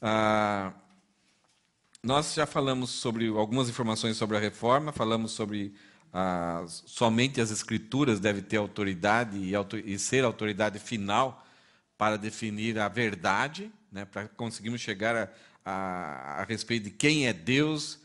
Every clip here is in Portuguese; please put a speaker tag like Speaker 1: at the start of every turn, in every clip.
Speaker 1: Ah, nós já falamos sobre algumas informações sobre a reforma, falamos sobre somente as escrituras devem ter autoridade e ser a autoridade final para definir a verdade, né, para conseguirmos chegar a respeito de quem é Deus,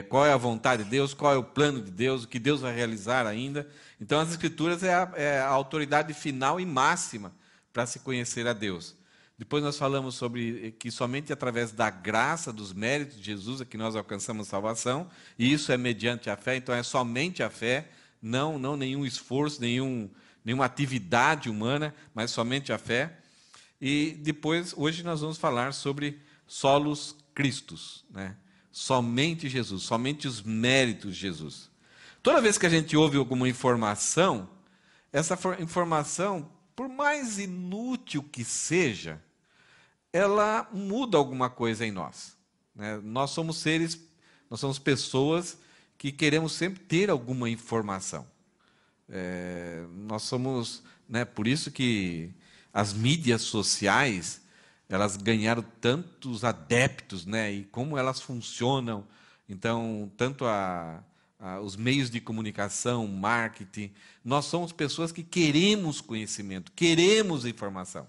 Speaker 1: qual é a vontade de Deus, qual é o plano de Deus, o que Deus vai realizar ainda. Então, as escrituras é a autoridade final e máxima para se conhecer a Deus. Depois nós falamos sobre que somente através da graça, dos méritos de Jesus é que nós alcançamos salvação, e isso é mediante a fé, então é somente a fé, não nenhum esforço, nenhuma atividade humana, mas somente a fé. E depois, hoje nós vamos falar sobre solos Christus, né? Somente Jesus, somente os méritos de Jesus. Toda vez que a gente ouve alguma informação, essa informação, por mais inútil que seja, ela muda alguma coisa em nós, né? Nós somos pessoas que queremos sempre ter alguma informação. Nós somos, né, por isso que as mídias sociais, elas ganharam tantos adeptos, né, e como elas funcionam. Então, tanto os meios de comunicação, marketing, nós somos pessoas que queremos conhecimento, queremos informação.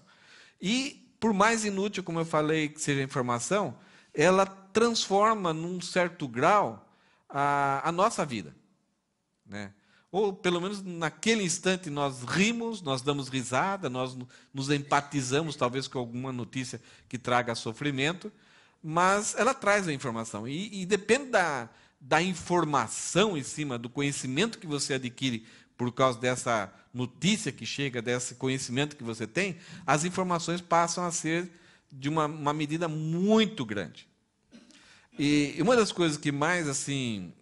Speaker 1: E, por mais inútil, como eu falei, que seja a informação, ela transforma, num certo grau, a nossa vida, né? Ou, pelo menos, naquele instante, nós rimos, nós damos risada, nós nos empatizamos, talvez, com alguma notícia que traga sofrimento, mas ela traz a informação. E depende da informação em cima, do conhecimento que você adquire por causa dessa notícia que chega, desse conhecimento que você tem, as informações passam a ser de uma medida muito grande. E uma das coisas que mais, assim,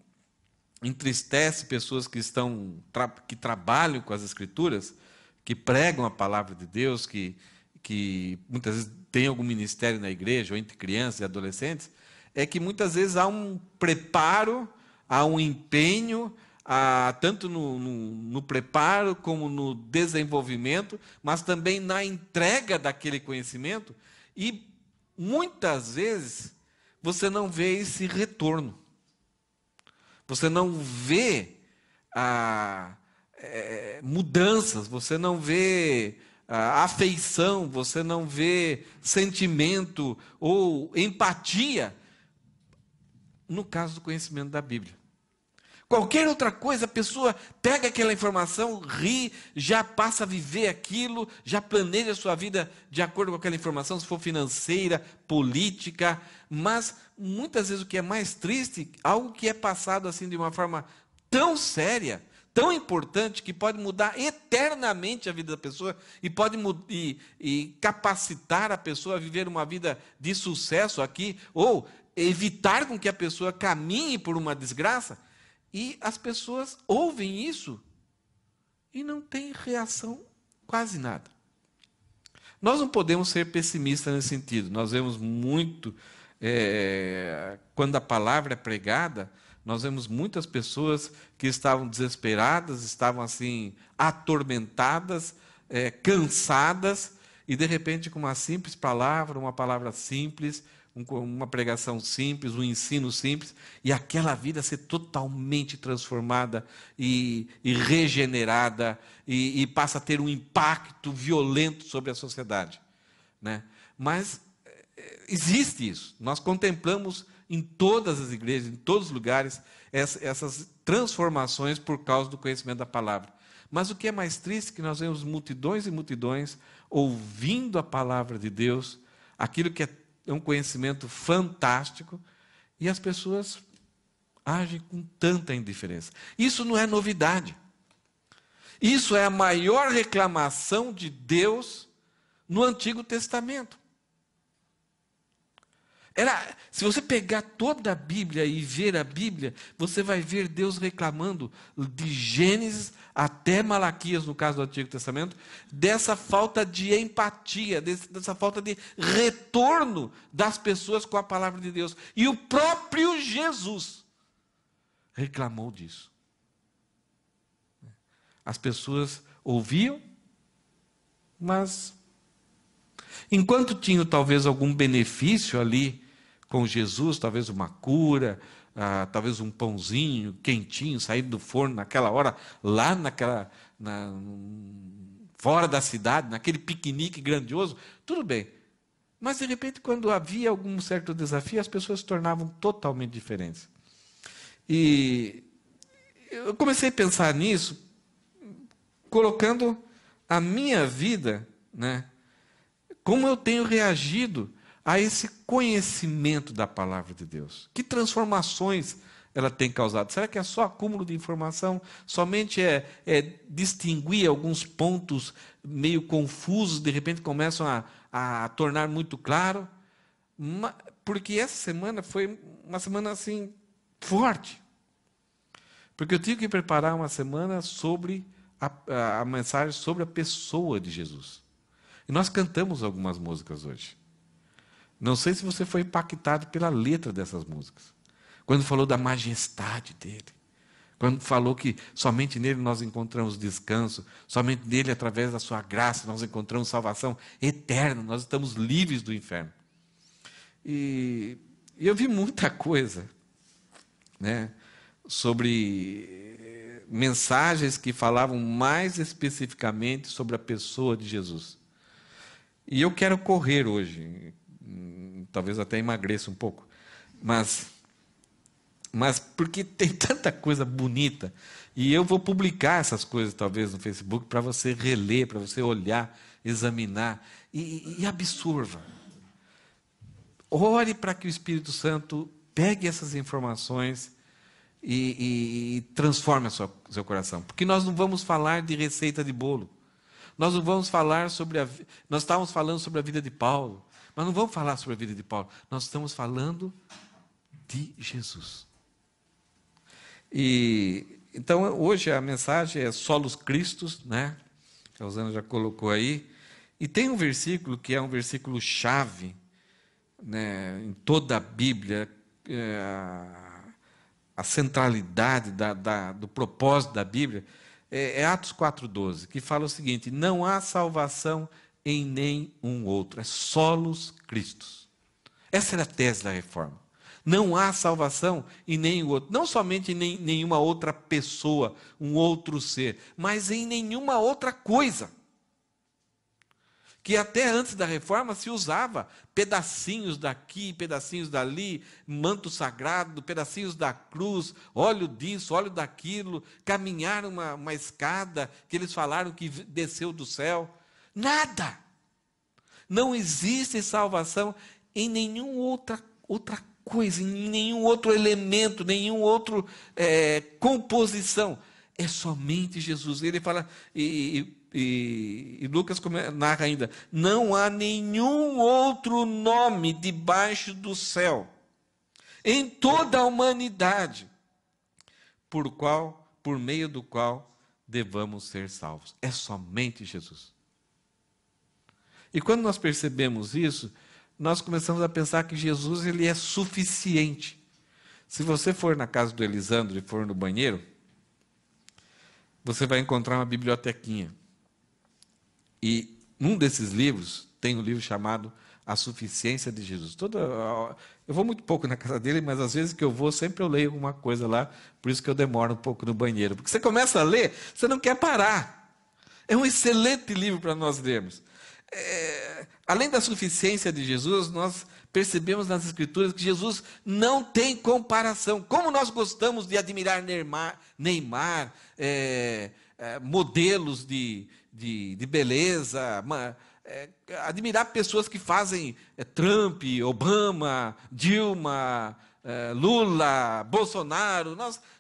Speaker 1: entristece pessoas que trabalham com as Escrituras, que pregam a palavra de Deus, que muitas vezes tem algum ministério na igreja, ou entre crianças e adolescentes, é que muitas vezes há um preparo, há um empenho, tanto no preparo como no desenvolvimento, mas também na entrega daquele conhecimento, e muitas vezes você não vê esse retorno. Você não vê mudanças, você não vê afeição, você não vê sentimento ou empatia no caso do conhecimento da Bíblia. Qualquer outra coisa, a pessoa pega aquela informação, ri, já passa a viver aquilo, já planeja a sua vida de acordo com aquela informação, se for financeira, política, mas muitas vezes o que é mais triste, algo que é passado assim de uma forma tão séria, tão importante, que pode mudar eternamente a vida da pessoa e pode capacitar a pessoa a viver uma vida de sucesso aqui, ou evitar com que a pessoa caminhe por uma desgraça. E as pessoas ouvem isso e não tem reação quase nada. Nós não podemos ser pessimistas nesse sentido. Nós vemos muito, quando a palavra é pregada, nós vemos muitas pessoas que estavam desesperadas, estavam assim atormentadas, cansadas, e de repente com uma simples palavra, uma palavra simples, uma pregação simples, um ensino simples, e aquela vida ser totalmente transformada e regenerada, e passa a ter um impacto violento sobre a sociedade, né? Mas existe isso. Nós contemplamos em todas as igrejas, em todos os lugares, essas transformações por causa do conhecimento da palavra. Mas o que é mais triste é que nós vemos multidões e multidões ouvindo a palavra de Deus, aquilo que é um conhecimento fantástico, e as pessoas agem com tanta indiferença. Isso não é novidade. Isso é a maior reclamação de Deus no Antigo Testamento. Se você pegar toda a Bíblia e ver a Bíblia, você vai ver Deus reclamando de Gênesis até Malaquias, no caso do Antigo Testamento, dessa falta de empatia, dessa falta de retorno das pessoas com a palavra de Deus. E o próprio Jesus reclamou disso. As pessoas ouviam, mas Enquanto tinham talvez algum benefício ali com Jesus, talvez uma cura, talvez um pãozinho quentinho, saído do forno naquela hora, lá fora da cidade, naquele piquenique grandioso, tudo bem. Mas, de repente, quando havia algum certo desafio, as pessoas se tornavam totalmente diferentes. E eu comecei a pensar nisso, colocando a minha vida, né, como eu tenho reagido a esse conhecimento da palavra de Deus. Que transformações ela tem causado? Será que é só acúmulo de informação? Somente é distinguir alguns pontos meio confusos, de repente começam a tornar muito claro? Porque essa semana foi uma semana assim forte. Porque eu tive que preparar uma semana sobre a mensagem sobre a pessoa de Jesus. E nós cantamos algumas músicas hoje. Não sei se você foi impactado pela letra dessas músicas. Quando falou da majestade dele. Quando falou que somente nele nós encontramos descanso. Somente nele, através da sua graça, nós encontramos salvação eterna. Nós estamos livres do inferno. E eu vi muita coisa, né, sobre mensagens que falavam mais especificamente sobre a pessoa de Jesus. E eu quero correr hoje, talvez até emagreça um pouco, mas porque tem tanta coisa bonita, e eu vou publicar essas coisas talvez no Facebook para você reler, para você olhar, examinar e absorva. Ore para que o Espírito Santo pegue essas informações e transforme seu coração. Porque nós não vamos falar de receita de bolo. Nós não vamos falar sobre nós estávamos falando sobre a vida de Paulo, mas não vamos falar sobre a vida de Paulo. Nós estamos falando de Jesus. E então hoje a mensagem é Solos Christus, né? A Rosana já colocou aí. E tem um versículo que é um versículo chave, né, em toda a Bíblia, a centralidade do propósito da Bíblia, é Atos 4,12, que fala o seguinte: não há salvação em nenhum outro, é solos Christus. Essa era a tese da reforma. Não há salvação em nenhum outro, não somente em nenhuma outra pessoa, um outro ser, mas em nenhuma outra coisa. Que até antes da reforma se usava pedacinhos daqui, pedacinhos dali, manto sagrado, pedacinhos da cruz, óleo disso, óleo daquilo, caminhar uma escada que eles falaram que desceu do céu. Nada! Não existe salvação em nenhuma outra coisa, em nenhum outro elemento, nenhum outro composição. É somente Jesus. Ele fala, e Lucas narra ainda, não há nenhum outro nome debaixo do céu, em toda a humanidade, por meio do qual devamos ser salvos. É somente Jesus. E quando nós percebemos isso, nós começamos a pensar que Jesus ele é suficiente. Se você for na casa do Elisandro e for no banheiro, você vai encontrar uma bibliotequinha. E num desses livros, tem um livro chamado A Suficiência de Jesus. Eu vou muito pouco na casa dele, mas às vezes que eu vou, sempre eu leio alguma coisa lá, por isso que eu demoro um pouco no banheiro. Porque você começa a ler, você não quer parar. É um excelente livro para nós lermos. Além da suficiência de Jesus, nós percebemos nas Escrituras que Jesus não tem comparação. Como nós gostamos de admirar Neymar, modelos de beleza, admirar pessoas que fazem Trump, Obama, Dilma, Lula, Bolsonaro.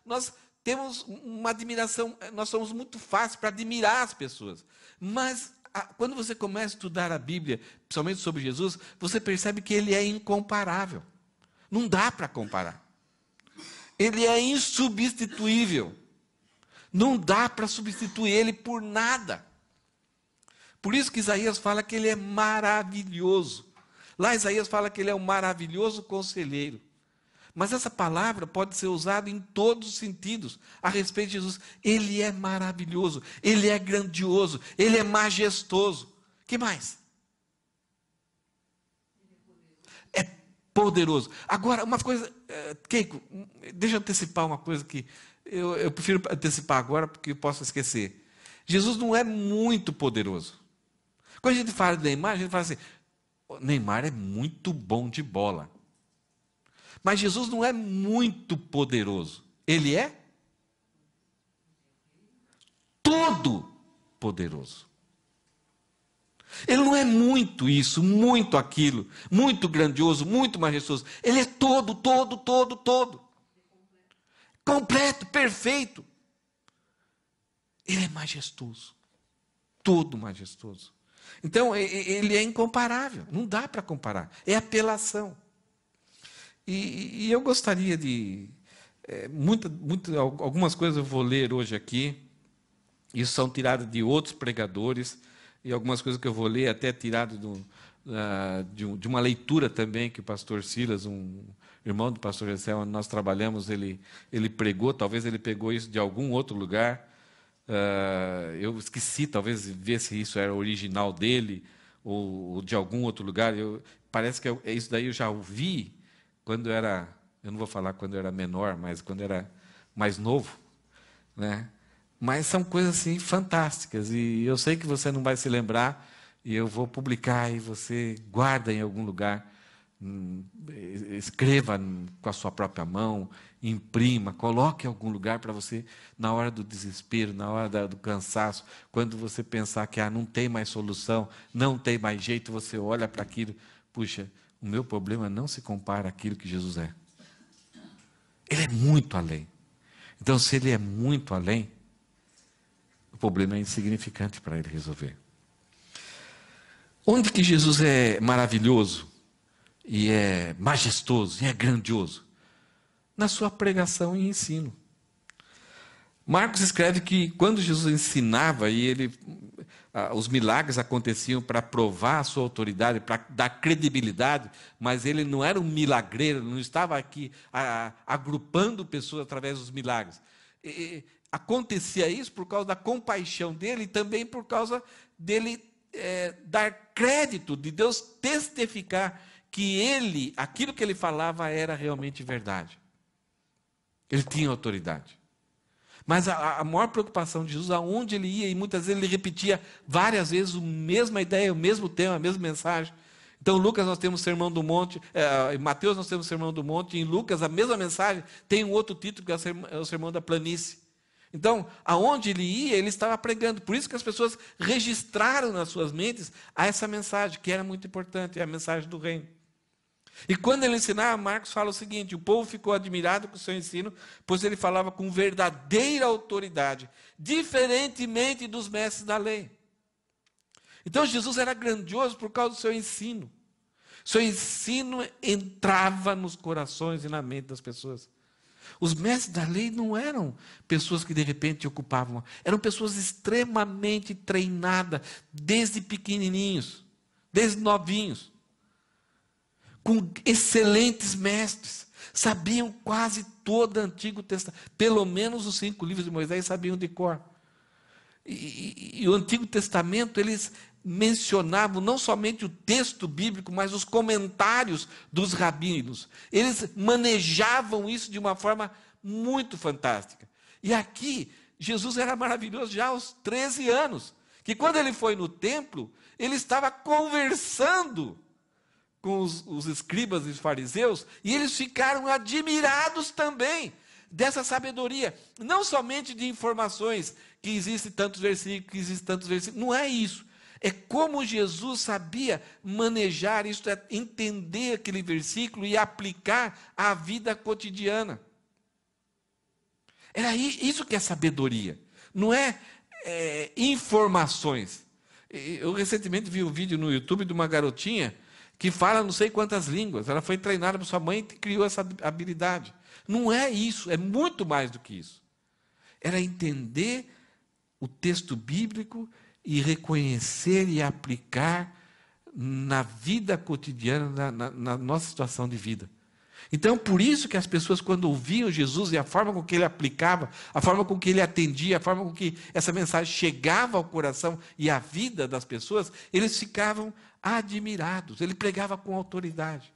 Speaker 1: Nós temos uma admiração, nós somos muito fáceis para admirar as pessoas. Mas quando você começa a estudar a Bíblia, principalmente sobre Jesus, você percebe que ele é incomparável. Não dá para comparar. Ele é insubstituível. Não dá para substituir ele por nada. Por isso que Isaías fala que ele é maravilhoso. Lá Isaías fala que ele é um maravilhoso conselheiro. Mas essa palavra pode ser usada em todos os sentidos a respeito de Jesus. Ele é maravilhoso, ele é grandioso, ele é majestoso. Que mais? poderoso. Agora, uma coisa, Keiko, deixa eu antecipar uma coisa que eu prefiro antecipar agora porque eu posso esquecer. Jesus não é muito poderoso. Quando a gente fala de Neymar, a gente fala assim, Neymar é muito bom de bola. Mas Jesus não é muito poderoso. Ele é todo poderoso. Ele não é muito isso, muito aquilo, muito grandioso, muito majestoso. Ele é todo. Completo, perfeito. Ele é majestoso. Todo majestoso. Então, ele é incomparável. Não dá para comparar. É apelação. E eu gostaria de... algumas coisas eu vou ler hoje aqui. Isso são tiradas de outros pregadores. E algumas coisas que eu vou ler até tirado de uma leitura também que o pastor Silas, um irmão do pastor Gessé, onde nós trabalhamos, ele pregou, talvez ele pegou isso de algum outro lugar. Eu esqueci, talvez, ver se isso era original dele ou de algum outro lugar. Parece que isso daí eu já ouvi quando eu era, eu não vou falar quando eu era menor, mas quando eu era mais novo, né? Mas são coisas assim fantásticas, e eu sei que você não vai se lembrar, e eu vou publicar, e você guarda em algum lugar, escreva com a sua própria mão, imprima, coloque em algum lugar para você, na hora do desespero, na hora do cansaço, quando você pensar que não tem mais solução, não tem mais jeito, você olha para aquilo, puxa, o meu problema não se compara àquilo que Jesus é. Ele é muito além. Então, se ele é muito além, o problema é insignificante para ele resolver. Onde que Jesus é maravilhoso, e é majestoso, e é grandioso? Na sua pregação e ensino. Marcos escreve que quando Jesus ensinava, e os milagres aconteciam para provar a sua autoridade, para dar credibilidade, mas ele não era um milagreiro, não estava aqui agrupando pessoas através dos milagres. Acontecia isso por causa da compaixão dele e também por causa dele dar crédito, de Deus testificar que aquilo que ele falava era realmente verdade. Ele tinha autoridade. Mas a maior preocupação de Jesus, aonde ele ia, e muitas vezes ele repetia várias vezes a mesma ideia, o mesmo tema, a mesma mensagem. Então, em Lucas nós temos o Sermão do Monte, em Mateus nós temos o Sermão do Monte, em Lucas a mesma mensagem tem um outro título que é o Sermão da Planície. Então, aonde ele ia, ele estava pregando. Por isso que as pessoas registraram nas suas mentes essa mensagem, que era muito importante, é a mensagem do reino. E quando ele ensinava, Marcos fala o seguinte: o povo ficou admirado com o seu ensino, pois ele falava com verdadeira autoridade, diferentemente dos mestres da lei. Então, Jesus era grandioso por causa do seu ensino. Seu ensino entrava nos corações e na mente das pessoas. Os mestres da lei não eram pessoas que de repente ocupavam, eram pessoas extremamente treinadas, desde pequenininhos, desde novinhos, com excelentes mestres, sabiam quase todo o Antigo Testamento, pelo menos os 5 livros de Moisés sabiam de cor. E o Antigo Testamento, eles mencionavam não somente o texto bíblico, mas os comentários dos rabinos. Eles manejavam isso de uma forma muito fantástica. E aqui, Jesus era maravilhoso já aos 13 anos, que quando ele foi no templo, ele estava conversando com os escribas e os fariseus, e eles ficaram admirados também dessa sabedoria, não somente de informações, que existem tantos versículos, não é isso. É como Jesus sabia manejar isso, é entender aquele versículo e aplicar à vida cotidiana. Era isso que é sabedoria, não é informações. Eu recentemente vi um vídeo no YouTube de uma garotinha que fala não sei quantas línguas, ela foi treinada por sua mãe e criou essa habilidade. Não é isso, é muito mais do que isso. Era entender o texto bíblico e reconhecer e aplicar na vida cotidiana, na nossa situação de vida. Então, por isso que as pessoas, quando ouviam Jesus e a forma com que ele aplicava, a forma com que ele atendia, a forma com que essa mensagem chegava ao coração e à vida das pessoas, eles ficavam admirados. Ele pregava com autoridade.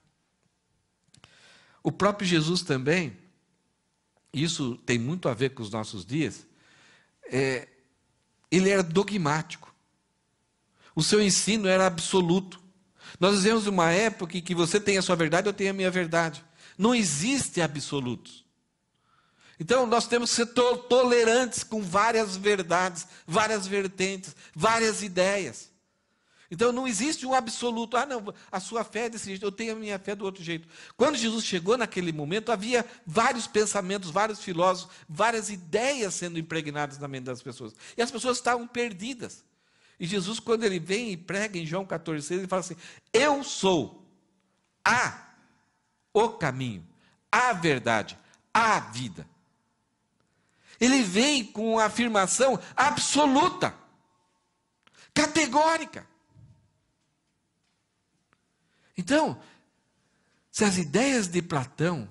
Speaker 1: O próprio Jesus também, isso tem muito a ver com os nossos dias, ele era dogmático. O seu ensino era absoluto. Nós vivemos uma época em que você tem a sua verdade, eu tenho a minha verdade. Não existe absolutos. Então, nós temos que ser tolerantes com várias verdades, várias vertentes, várias ideias. Então, não existe um absoluto. Ah, não, a sua fé é desse jeito, eu tenho a minha fé do outro jeito. Quando Jesus chegou naquele momento, havia vários pensamentos, vários filósofos, várias ideias sendo impregnadas na mente das pessoas. E as pessoas estavam perdidas. E Jesus, quando ele vem e prega em João 14,6, ele fala assim: eu sou o caminho, a verdade, a vida. Ele vem com uma afirmação absoluta, categórica. Então, se as ideias de Platão,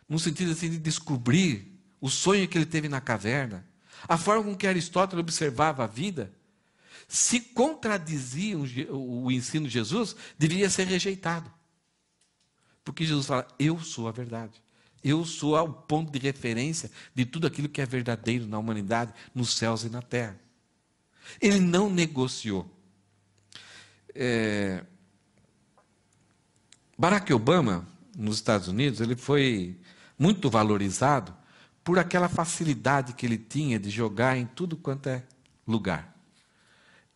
Speaker 1: no sentido assim de descobrir o sonho que ele teve na caverna, a forma com que Aristóteles observava a vida, se contradiziam o ensino de Jesus, deveria ser rejeitado. Porque Jesus fala: eu sou a verdade. Eu sou o ponto de referência de tudo aquilo que é verdadeiro na humanidade, nos céus e na terra. Ele não negociou. Barack Obama, nos Estados Unidos, ele foi muito valorizado por aquela facilidade que ele tinha de jogar em tudo quanto é lugar.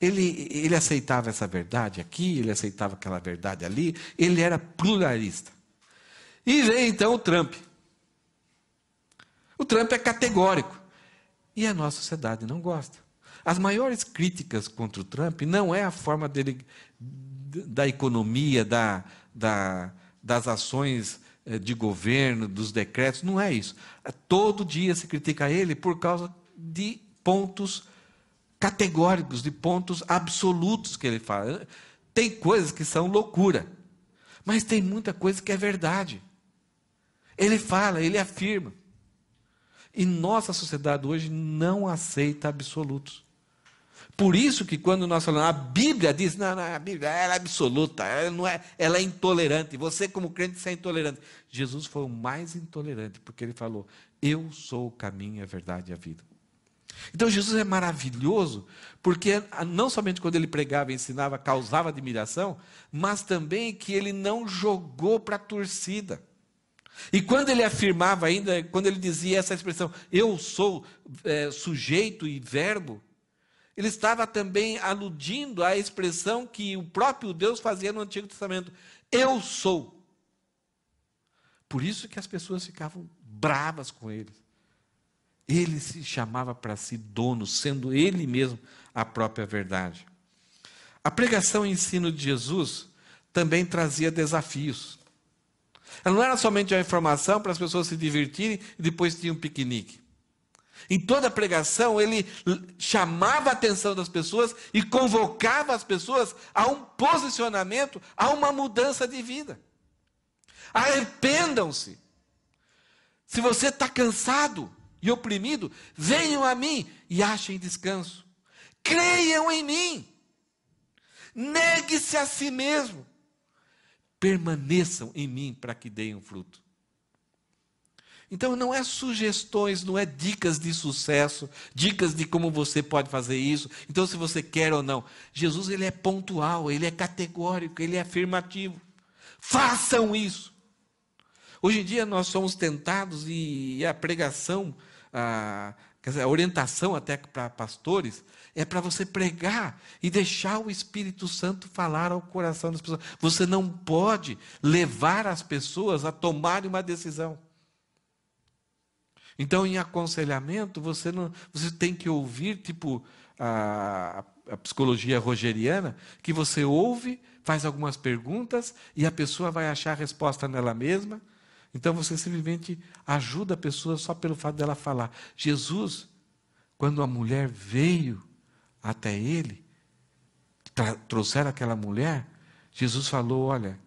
Speaker 1: Ele aceitava essa verdade aqui, ele aceitava aquela verdade ali, ele era pluralista. E vem então o Trump. O Trump é categórico. E a nossa sociedade não gosta. As maiores críticas contra o Trump não é a forma dele, da economia, das ações de governo, dos decretos, não é isso. Todo dia se critica ele por causa de pontos categóricos, de pontos absolutos que ele fala. Tem coisas que são loucura, mas tem muita coisa que é verdade. Ele fala, ele afirma. E nossa sociedade hoje não aceita absolutos. Por isso que quando nós falamos, a Bíblia diz, não, a Bíblia ela é absoluta, ela é intolerante. Você como crente você é intolerante. Jesus foi o mais intolerante, porque ele falou: eu sou o caminho, a verdade e a vida. Então Jesus é maravilhoso, porque não somente quando ele pregava e ensinava, causava admiração, mas também que ele não jogou para a torcida. E quando ele afirmava ainda, quando ele dizia essa expressão, eu sou sujeito e verbo, ele estava também aludindo à expressão que o próprio Deus fazia no Antigo Testamento, eu sou. Por isso que as pessoas ficavam bravas com ele. Ele se chamava para si dono, sendo ele mesmo a própria verdade. A pregação e ensino de Jesus também trazia desafios. Ela não era somente uma informação para as pessoas se divertirem e depois tinha um piquenique. Em toda a pregação, ele chamava a atenção das pessoas e convocava as pessoas a um posicionamento, a uma mudança de vida. Arrependam-se. Se você está cansado e oprimido, venham a mim e achem descanso. Creiam em mim. Negue-se a si mesmo. Permaneçam em mim para que deem um fruto. Então não é sugestões, não é dicas de sucesso, dicas de como você pode fazer isso, então se você quer ou não. Jesus, ele é pontual, ele é categórico, ele é afirmativo. Façam isso. Hoje em dia nós somos tentados e a pregação, quer dizer, a orientação até para pastores, é para você pregar e deixar o Espírito Santo falar ao coração das pessoas. Você não pode levar as pessoas a tomarem uma decisão. Então, em aconselhamento, você tem que ouvir, tipo a psicologia rogeriana, que você ouve, faz algumas perguntas e a pessoa vai achar a resposta nela mesma. Então, você simplesmente ajuda a pessoa só pelo fato dela falar. Jesus, quando a mulher veio até ele, trouxeram aquela mulher, Jesus falou: olha,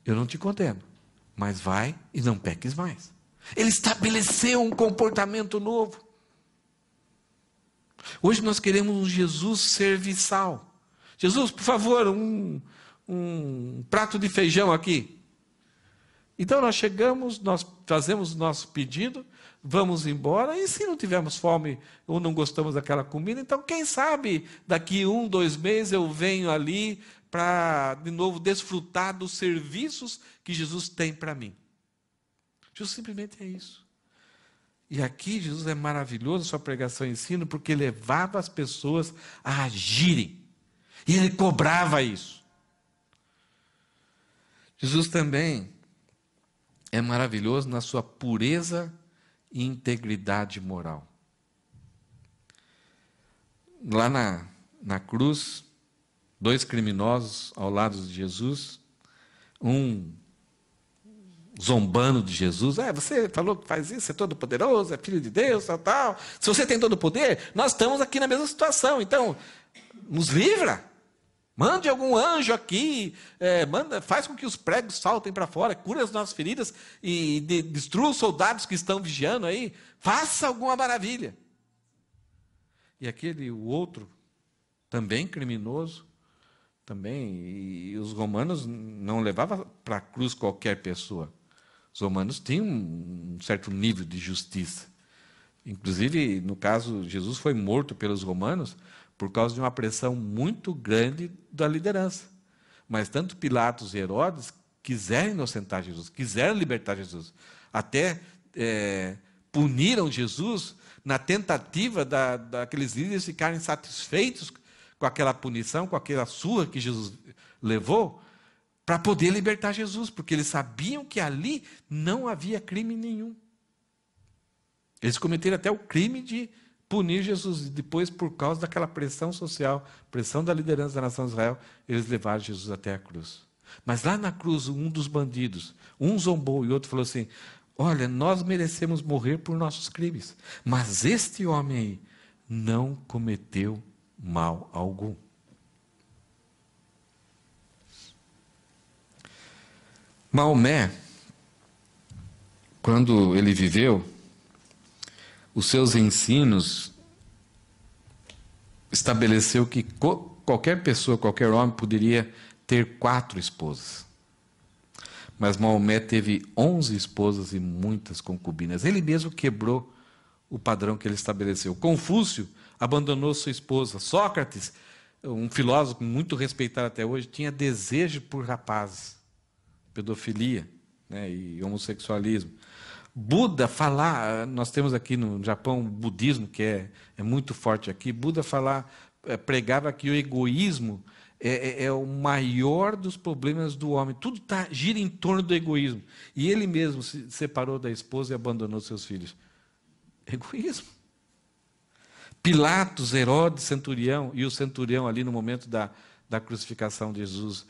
Speaker 1: eu não te condeno, mas vai e não peques mais. Ele estabeleceu um comportamento novo. Hoje nós queremos um Jesus serviçal. Jesus, por favor, um prato de feijão aqui. Então nós chegamos, nós fazemos o nosso pedido, vamos embora, e se não tivermos fome ou não gostamos daquela comida, então quem sabe daqui 1, 2 meses eu venho ali para de novo desfrutar dos serviços que Jesus tem para mim. Jesus simplesmente é isso. E aqui Jesus é maravilhoso, sua pregação e ensino, porque levava as pessoas a agirem. E ele cobrava isso. Jesus também é maravilhoso na sua pureza e integridade moral. Lá na cruz, 2 criminosos ao lado de Jesus, um zombando de Jesus, você falou que faz isso, é todo poderoso, é filho de Deus, tal. Se você tem todo o poder, nós estamos aqui na mesma situação, então, nos livra. Mande algum anjo aqui, faz com que os pregos saltem para fora, cura as nossas feridas e destrua os soldados que estão vigiando aí. Faça alguma maravilha. E o outro, também criminoso, também, e os romanos não levavam para a cruz qualquer pessoa. Os romanos tinham um certo nível de justiça. Inclusive, no caso, Jesus foi morto pelos romanos por causa de uma pressão muito grande da liderança. Mas tanto Pilatos e Herodes quiseram inocentar Jesus, quiseram libertar Jesus. Até puniram Jesus na tentativa daqueles líderes ficarem satisfeitos com aquela punição, com aquela surra que Jesus levou, para poder libertar Jesus, porque eles sabiam que ali não havia crime nenhum. Eles cometeram até o crime de punir Jesus, e depois, por causa daquela pressão social, pressão da liderança da nação de Israel, eles levaram Jesus até a cruz. Mas lá na cruz, um dos bandidos, um zombou e o outro falou assim, olha, nós merecemos morrer por nossos crimes, mas este homem aí não cometeu mal algum. Maomé, quando ele viveu, os seus ensinos estabeleceu que qualquer pessoa, qualquer homem poderia ter 4 esposas. Mas Maomé teve 11 esposas e muitas concubinas. Ele mesmo quebrou o padrão que ele estabeleceu. Confúcio abandonou sua esposa. Sócrates, um filósofo muito respeitado até hoje, tinha desejo por rapazes, pedofilia, né, e homossexualismo. Buda nós temos aqui no Japão o budismo, que é muito forte aqui. Buda pregava que o egoísmo é o maior dos problemas do homem. Tudo gira em torno do egoísmo. E ele mesmo se separou da esposa e abandonou seus filhos. Egoísmo. Pilatos, Herodes, centurião, e o centurião ali no momento da crucificação de Jesus,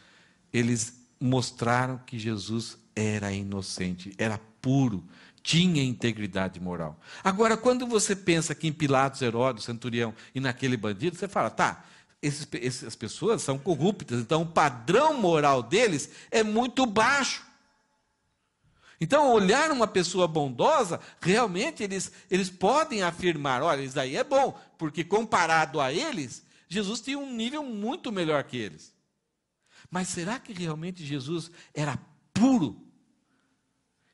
Speaker 1: eles mostraram que Jesus era inocente, era puro, tinha integridade moral. Agora, quando você pensa aqui em Pilatos, Herodes, centurião e naquele bandido, você fala, essas pessoas são corruptas, então o padrão moral deles é muito baixo. Então, olhar uma pessoa bondosa, realmente eles podem afirmar, olha, isso aí é bom, porque comparado a eles, Jesus tinha um nível muito melhor que eles. Mas será que realmente Jesus era puro?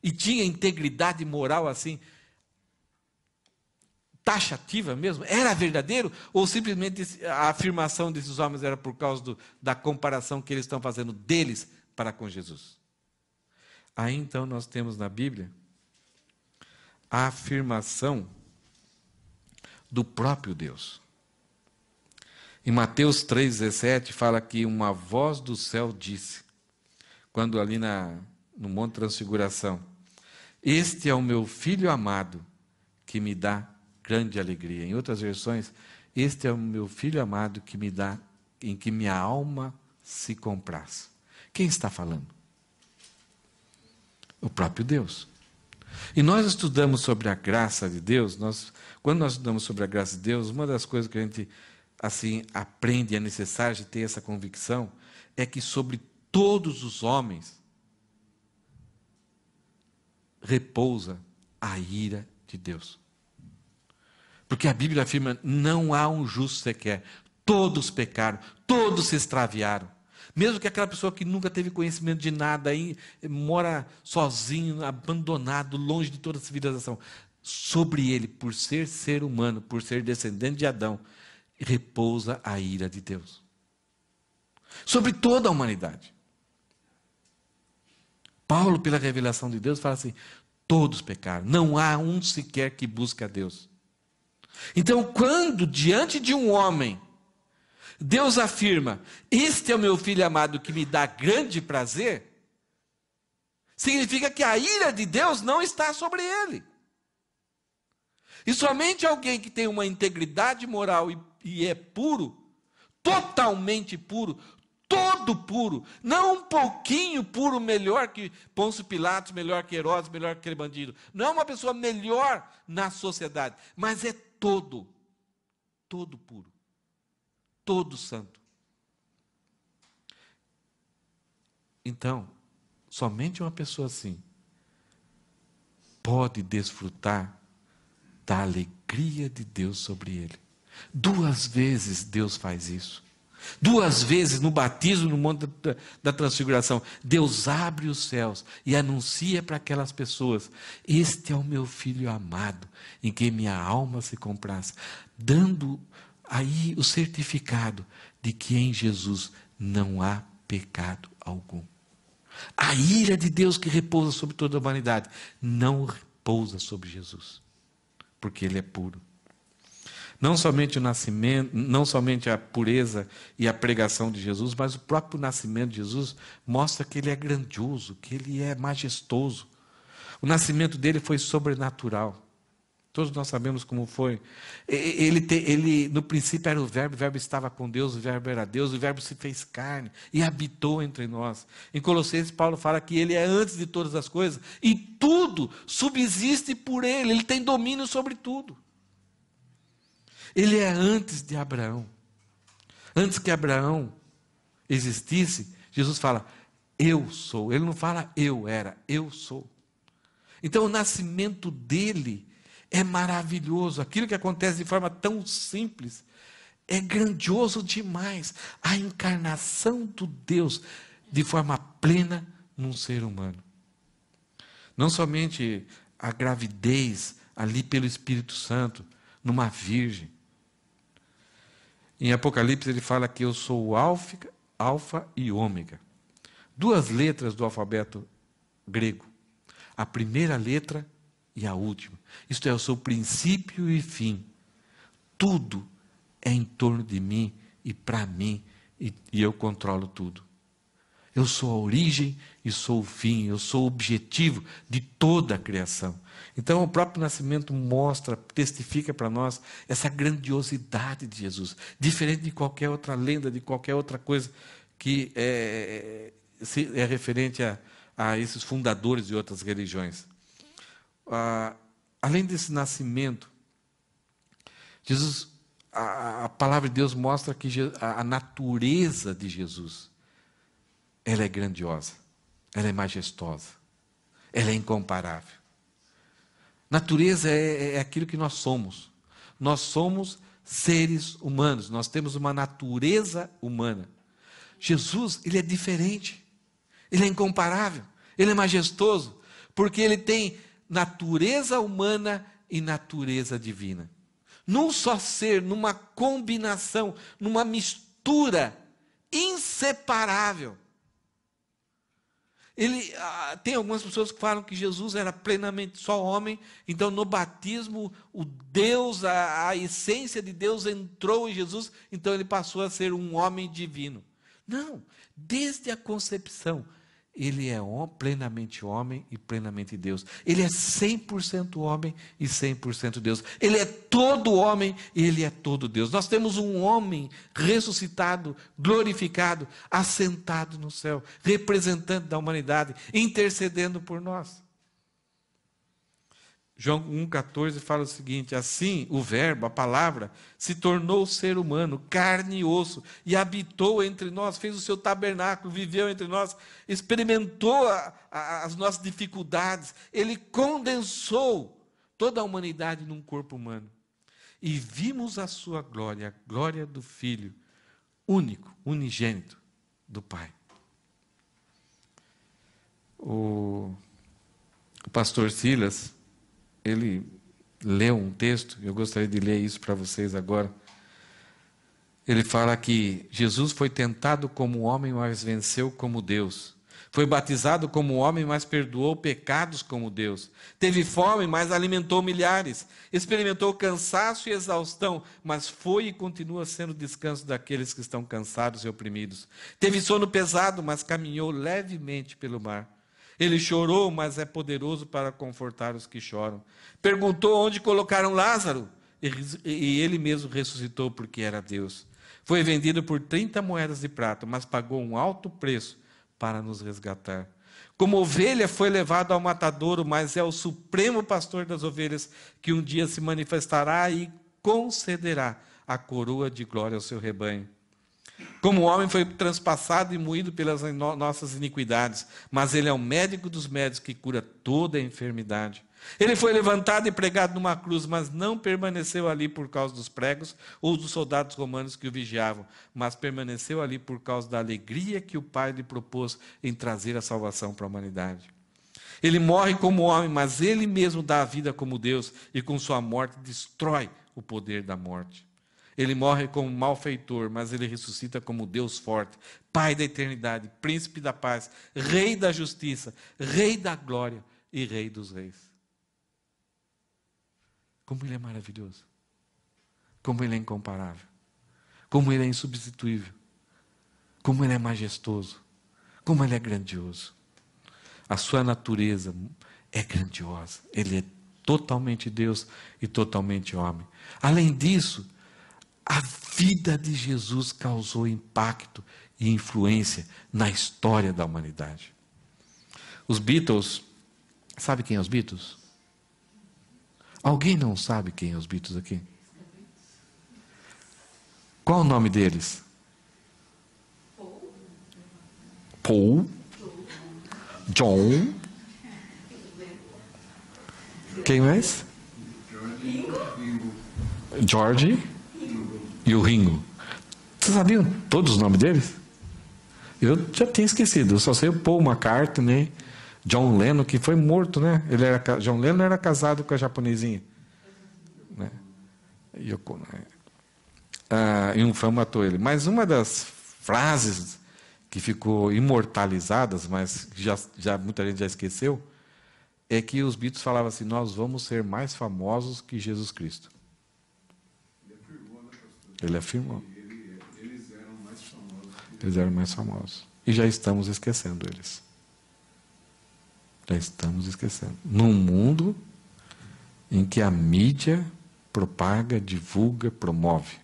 Speaker 1: E tinha integridade moral assim, taxativa mesmo? Era verdadeiro? Ou simplesmente a afirmação desses homens era por causa da comparação que eles estão fazendo deles para com Jesus? Aí então nós temos na Bíblia a afirmação do próprio Deus. Em Mateus 3,17 fala que uma voz do céu disse, quando ali no Monte Transfiguração, este é o meu filho amado, que me dá grande alegria. Em outras versões, este é o meu filho amado em que minha alma se compraz. Quem está falando? O próprio Deus. E nós estudamos sobre a graça de Deus, quando nós estudamos sobre a graça de Deus, uma das coisas que a gente aprende, é necessário de ter essa convicção, é que sobre todos os homens repousa a ira de Deus. Porque a Bíblia afirma, não há um justo sequer, todos pecaram, todos se extraviaram. Mesmo que aquela pessoa que nunca teve conhecimento de nada, aí mora sozinho, abandonado, longe de toda a civilização, sobre ele, por ser humano, por ser descendente de Adão, repousa a ira de Deus. Sobre toda a humanidade. Paulo, pela revelação de Deus, fala assim: todos pecaram, não há um sequer que busque a Deus. Então, quando diante de um homem, Deus afirma: este é o meu filho amado que me dá grande prazer, significa que a ira de Deus não está sobre ele. E somente alguém que tem uma integridade moral e é puro, totalmente puro, todo puro, não um pouquinho puro, melhor que Pôncio Pilatos, melhor que Herodes, melhor que aquele bandido. Não é uma pessoa melhor na sociedade, mas é todo puro, todo santo. Então, somente uma pessoa assim pode desfrutar da alegria de Deus sobre ele. 2 vezes Deus faz isso. 2 vezes no batismo, no Monte da Transfiguração, Deus abre os céus e anuncia para aquelas pessoas: este é o meu filho amado, em quem minha alma se compraz, dando aí o certificado de que em Jesus não há pecado algum. A ira de Deus que repousa sobre toda a humanidade não repousa sobre Jesus, porque ele é puro. Não somente o nascimento, não somente a pureza e a pregação de Jesus, mas o próprio nascimento de Jesus mostra que ele é grandioso, que ele é majestoso. O nascimento dele foi sobrenatural. Todos nós sabemos como foi. Ele no princípio era o Verbo estava com Deus, o Verbo era Deus, o Verbo se fez carne e habitou entre nós. Em Colossenses, Paulo fala que ele é antes de todas as coisas e tudo subsiste por ele tem domínio sobre tudo. Ele é antes de Abraão. Antes que Abraão existisse, Jesus fala: eu sou. Ele não fala eu era, eu sou. Então o nascimento dele é maravilhoso. Aquilo que acontece de forma tão simples é grandioso demais. A encarnação do Deus de forma plena num ser humano. Não somente a gravidez ali pelo Espírito Santo, numa virgem. Em Apocalipse ele fala que eu sou o alfa e ômega. 2 letras do alfabeto grego. A primeira letra e a última. Isto é, eu sou princípio e fim. Tudo é em torno de mim e para mim, e eu controlo tudo. Eu sou a origem e sou o fim, eu sou o objetivo de toda a criação. Então o próprio nascimento mostra, testifica para nós essa grandiosidade de Jesus, diferente de qualquer outra lenda, de qualquer outra coisa que é referente a esses fundadores de outras religiões. Além desse nascimento, Jesus, a palavra de Deus mostra que a natureza de Jesus, ela é grandiosa, ela é majestosa, ela é incomparável. Natureza é aquilo que nós somos. Nós somos seres humanos, nós temos uma natureza humana. Jesus, ele é diferente, ele é incomparável, ele é majestoso, porque ele tem natureza humana e natureza divina. Num só ser, numa combinação, numa mistura inseparável. Tem algumas pessoas que falam que Jesus era plenamente só homem, então no batismo o Deus, a essência de Deus entrou em Jesus, então ele passou a ser um homem divino. Não, desde a concepção, ele é plenamente homem e plenamente Deus. Ele é 100% homem e 100% Deus. Ele é todo homem e ele é todo Deus. Nós temos um homem ressuscitado, glorificado, assentado no céu, representante da humanidade, intercedendo por nós. João 1,14 fala o seguinte: assim o verbo, a palavra, se tornou ser humano, carne e osso, e habitou entre nós, fez o seu tabernáculo, viveu entre nós, experimentou as nossas dificuldades, ele condensou toda a humanidade num corpo humano. E vimos a sua glória, a glória do Filho, único, unigênito, do Pai. O pastor Silas, ele leu um texto, eu gostaria de ler isso para vocês agora. Ele fala que Jesus foi tentado como homem, mas venceu como Deus. Foi batizado como homem, mas perdoou pecados como Deus. Teve fome, mas alimentou milhares. Experimentou cansaço e exaustão, mas foi e continua sendo o descanso daqueles que estão cansados e oprimidos. Teve sono pesado, mas caminhou levemente pelo mar. Ele chorou, mas é poderoso para confortar os que choram. Perguntou onde colocaram Lázaro, e ele mesmo ressuscitou porque era Deus. Foi vendido por 30 moedas de prata, mas pagou um alto preço para nos resgatar. Como ovelha foi levado ao matadouro, mas é o supremo pastor das ovelhas que um dia se manifestará e concederá a coroa de glória ao seu rebanho. Como homem foi transpassado e moído pelas nossas iniquidades, mas ele é o médico dos médicos que cura toda a enfermidade. Ele foi levantado e pregado numa cruz, mas não permaneceu ali por causa dos pregos ou dos soldados romanos que o vigiavam, mas permaneceu ali por causa da alegria que o Pai lhe propôs em trazer a salvação para a humanidade. Ele morre como homem, mas ele mesmo dá a vida como Deus e com sua morte destrói o poder da morte. Ele morre como malfeitor, mas ele ressuscita como Deus forte, Pai da eternidade, Príncipe da paz, Rei da justiça, Rei da glória e Rei dos reis. Como ele é maravilhoso. Como ele é incomparável. Como ele é insubstituível. Como ele é majestoso. Como ele é grandioso. A sua natureza é grandiosa. Ele é totalmente Deus e totalmente homem. Além disso, a vida de Jesus causou impacto e influência na história da humanidade. Os Beatles, sabe quem é os Beatles? Alguém não sabe quem é os Beatles aqui? Qual o nome deles? Paul. John. Quem mais? George. E o Ringo. Vocês sabiam todos os nomes deles? Eu já tinha esquecido. Eu só sei o Paul McCartney, John Lennon, que foi morto, né? John Lennon era casado com a japonesinha. Né? E um fã matou ele. Mas uma das frases que ficou imortalizadas, mas já muita gente já esqueceu, é que os Beatles falavam assim: nós vamos ser mais famosos que Jesus Cristo. Ele afirmou. Eles eram mais famosos. E já estamos esquecendo eles. Já estamos esquecendo. Num mundo em que a mídia propaga, divulga, promove.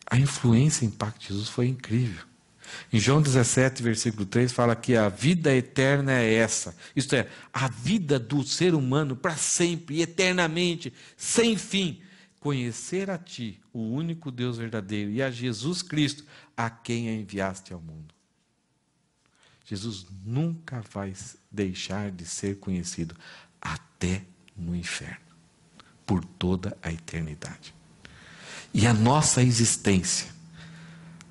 Speaker 1: A influência e impacto de Jesus foi incrível. Em João 17, versículo 3, fala que a vida eterna é essa. Isto é, a vida do ser humano para sempre, eternamente, sem fim. Conhecer a Ti, o único Deus verdadeiro, e a Jesus Cristo, a quem a enviaste ao mundo. Jesus nunca vai deixar de ser conhecido até no inferno, por toda a eternidade. E a nossa existência,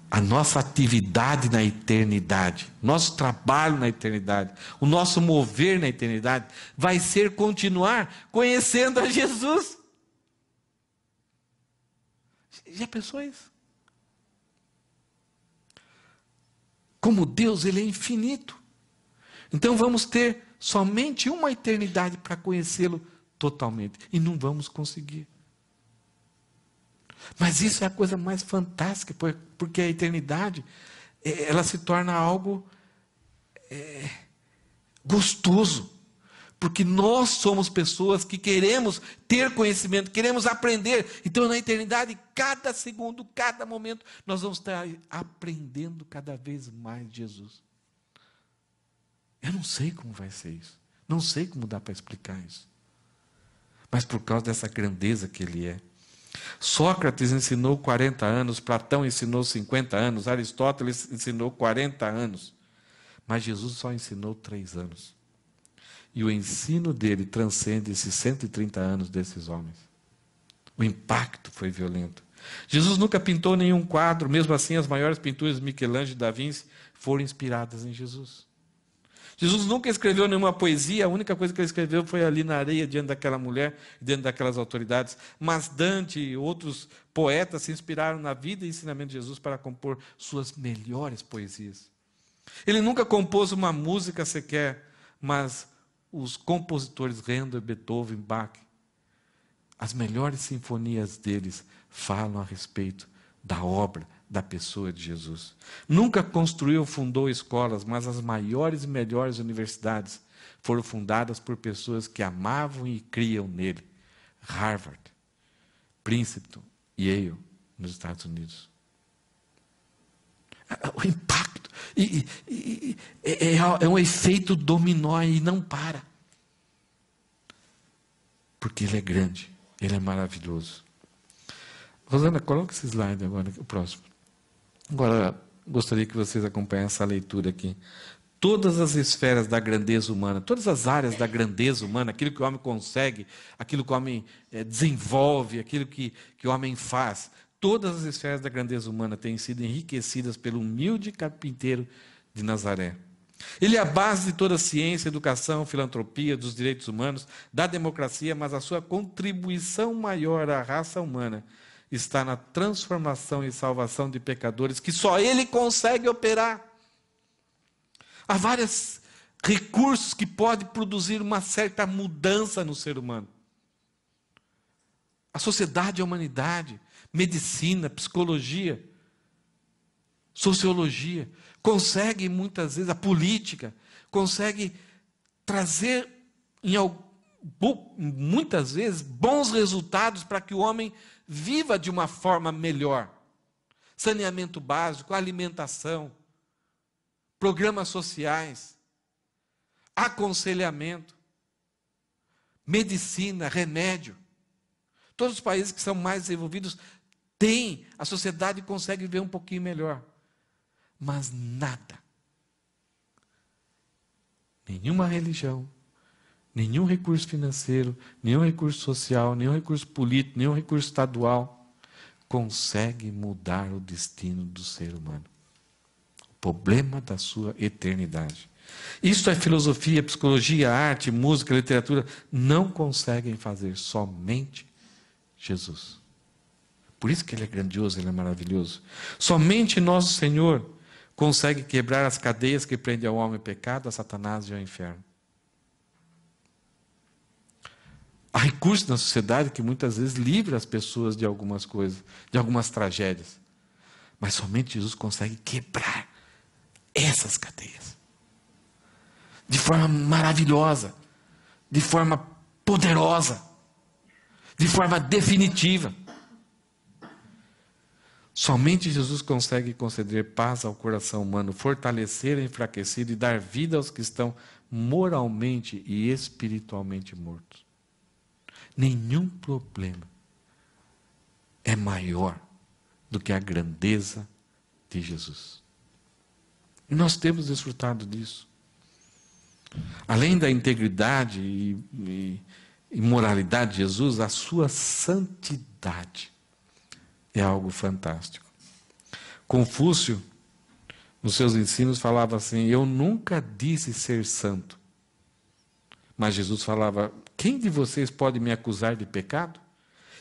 Speaker 1: a nossa atividade na eternidade, nosso trabalho na eternidade, o nosso mover na eternidade, vai ser continuar conhecendo a Jesus. Já pensou isso? Como Deus, Ele é infinito. Então vamos ter somente uma eternidade para conhecê-lo totalmente. E não vamos conseguir. Mas isso é a coisa mais fantástica, porque a eternidade, ela se torna algo gostoso. Porque nós somos pessoas que queremos ter conhecimento, queremos aprender. Então, na eternidade, cada segundo, cada momento, nós vamos estar aprendendo cada vez mais de Jesus. Eu não sei como vai ser isso. Não sei como dá para explicar isso. Mas por causa dessa grandeza que Ele é. Sócrates ensinou 40 anos, Platão ensinou 50 anos, Aristóteles ensinou 40 anos. Mas Jesus só ensinou 3 anos. E o ensino dele transcende esses 130 anos desses homens. O impacto foi violento. Jesus nunca pintou nenhum quadro, mesmo assim as maiores pinturas de Michelangelo e Da Vinci foram inspiradas em Jesus. Jesus nunca escreveu nenhuma poesia, a única coisa que ele escreveu foi ali na areia, diante daquela mulher, diante daquelas autoridades. Mas Dante e outros poetas se inspiraram na vida e ensinamento de Jesus para compor suas melhores poesias. Ele nunca compôs uma música sequer, mas os compositores Handel, Beethoven, Bach, as melhores sinfonias deles falam a respeito da obra, da pessoa de Jesus. Nunca construiu ou fundou escolas, mas as maiores e melhores universidades foram fundadas por pessoas que amavam e criam nele. Harvard, Princeton, Yale, nos Estados Unidos. O impacto é um efeito dominó e não para. Porque ele é grande, ele é maravilhoso. Rosana, coloca esse slide agora, o próximo. Agora, gostaria que vocês acompanhassem essa leitura aqui. Todas as esferas da grandeza humana, todas as áreas da grandeza humana, aquilo que o homem consegue, aquilo que o homem desenvolve, aquilo que o homem faz, todas as esferas da grandeza humana têm sido enriquecidas pelo humilde carpinteiro de Nazaré. Ele é a base de toda a ciência, educação, filantropia, dos direitos humanos, da democracia, mas a sua contribuição maior à raça humana está na transformação e salvação de pecadores que só ele consegue operar. Há vários recursos que podem produzir uma certa mudança no ser humano. A sociedade, a humanidade, medicina, psicologia, sociologia, consegue muitas vezes, a política, consegue trazer muitas vezes bons resultados para que o homem viva de uma forma melhor. Saneamento básico, alimentação, programas sociais, aconselhamento, medicina, remédio. Todos os países que são mais desenvolvidos têm, a sociedade consegue viver um pouquinho melhor. Mas nada, nenhuma religião, nenhum recurso financeiro, nenhum recurso social, nenhum recurso político, nenhum recurso estadual consegue mudar o destino do ser humano. O problema da sua eternidade. Isso é filosofia, psicologia, arte, música, literatura, não conseguem fazer, somente Jesus. Por isso que ele é grandioso, ele é maravilhoso. Somente nosso Senhor consegue quebrar as cadeias que prendem ao homem ao pecado, a Satanás e ao inferno. Há recursos na sociedade que muitas vezes livram as pessoas de algumas coisas, de algumas tragédias. Mas somente Jesus consegue quebrar essas cadeias. De forma maravilhosa, de forma poderosa, de forma definitiva. Somente Jesus consegue conceder paz ao coração humano, fortalecer o enfraquecido e dar vida aos que estão moralmente e espiritualmente mortos. Nenhum problema é maior do que a grandeza de Jesus. E nós temos desfrutado disso. Além da integridade e moralidade de Jesus, a sua santidade é algo fantástico. Confúcio, nos seus ensinos, falava assim: eu nunca disse ser santo. Mas Jesus falava: quem de vocês pode me acusar de pecado?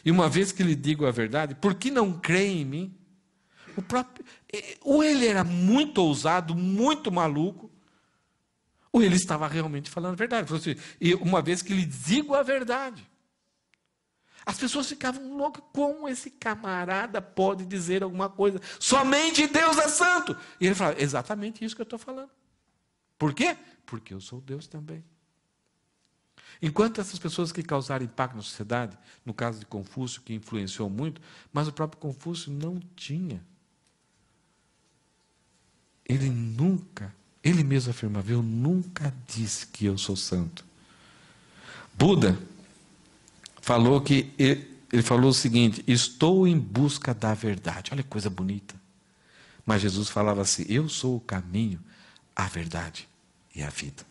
Speaker 1: E uma vez que lhe digo a verdade, por que não creem em mim? Ou ele era muito ousado, muito maluco, ou ele estava realmente falando a verdade. Falou assim, e uma vez que lhe digo a verdade. As pessoas ficavam loucas. Como esse camarada pode dizer alguma coisa? Somente Deus é santo. E ele fala: exatamente isso que eu estou falando. Por quê? Porque eu sou Deus também. Enquanto essas pessoas que causaram impacto na sociedade, no caso de Confúcio, que influenciou muito, mas o próprio Confúcio não tinha. Ele mesmo afirmava: eu nunca disse que eu sou santo. Buda falou que, ele falou o seguinte: estou em busca da verdade. Olha que coisa bonita. Mas Jesus falava assim: eu sou o caminho, a verdade e a vida.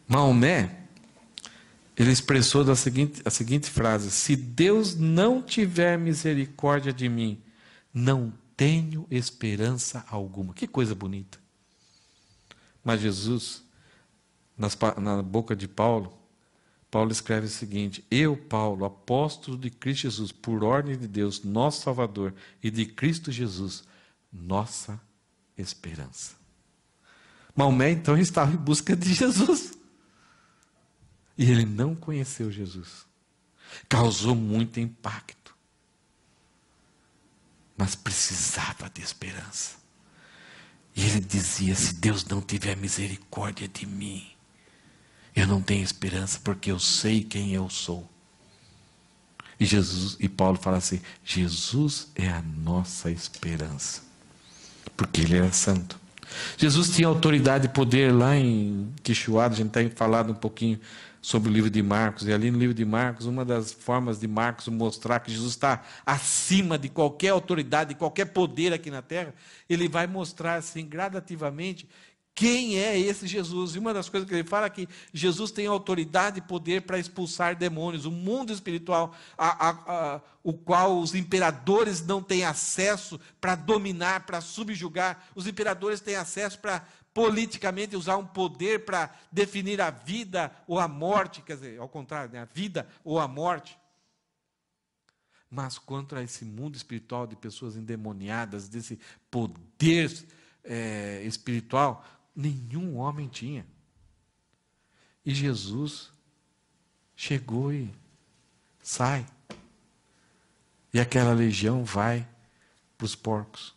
Speaker 1: Maomé ele expressou a seguinte frase: se Deus não tiver misericórdia de mim, não tenho esperança alguma. Que coisa bonita. Mas Jesus, na boca de Paulo, Paulo escreve o seguinte: eu, Paulo, apóstolo de Cristo Jesus, por ordem de Deus, nosso Salvador, e de Cristo Jesus, nossa esperança. Maomé, então, estava em busca de Jesus. E ele não conheceu Jesus. Causou muito impacto. Mas precisava de esperança. E ele dizia: se Deus não tiver misericórdia de mim, eu não tenho esperança, porque eu sei quem eu sou. E Paulo fala assim: Jesus é a nossa esperança. Porque ele era santo. Jesus tinha autoridade e poder lá em Quixoado. A gente tem falado um pouquinho sobre o livro de Marcos. E ali no livro de Marcos, uma das formas de Marcos mostrar que Jesus está acima de qualquer autoridade, de qualquer poder aqui na terra, ele vai mostrar assim gradativamente quem é esse Jesus. E uma das coisas que ele fala é que Jesus tem autoridade e poder para expulsar demônios. O mundo espiritual, o qual os imperadores não têm acesso para dominar, para subjugar. Os imperadores têm acesso para politicamente usar um poder para definir a vida ou a morte. Quer dizer, ao contrário, né? A vida ou a morte. Mas contra esse mundo espiritual de pessoas endemoniadas, desse poder espiritual, nenhum homem tinha. E Jesus chegou e sai. E aquela legião vai para os porcos.